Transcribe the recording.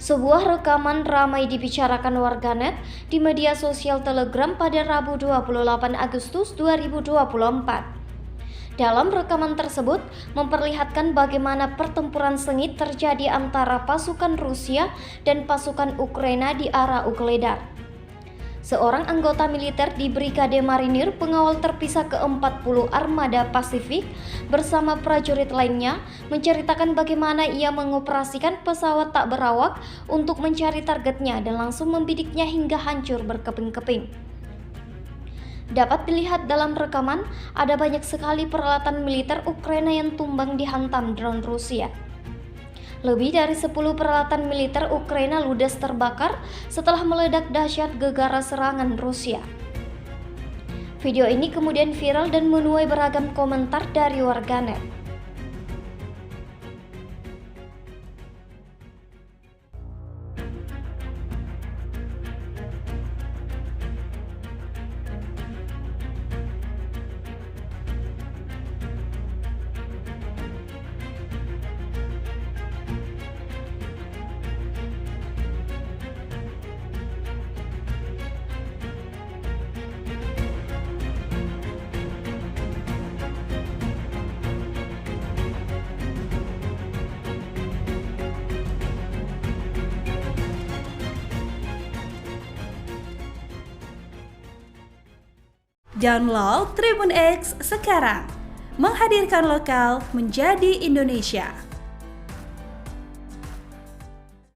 Sebuah rekaman ramai dibicarakan warganet di media sosial Telegram pada Rabu 28 Agustus 2024. Dalam rekaman tersebut memperlihatkan bagaimana pertempuran sengit terjadi antara pasukan Rusia dan pasukan Ukraina di arah Ugledar. Seorang anggota militer di Brigade Marinir Pengawal Terpisah ke-40 Armada Pasifik bersama prajurit lainnya menceritakan bagaimana ia mengoperasikan pesawat tak berawak untuk mencari targetnya dan langsung membidiknya hingga hancur berkeping-keping. Dapat dilihat dalam rekaman, ada banyak sekali peralatan militer Ukraina yang tumbang dihantam drone Rusia. Lebih dari 10 peralatan militer Ukraina ludes terbakar setelah meledak dahsyat gegara serangan Rusia. Video ini kemudian viral dan menuai beragam komentar dari warganet. Download Tribun X sekarang, menghadirkan lokal menjadi Indonesia.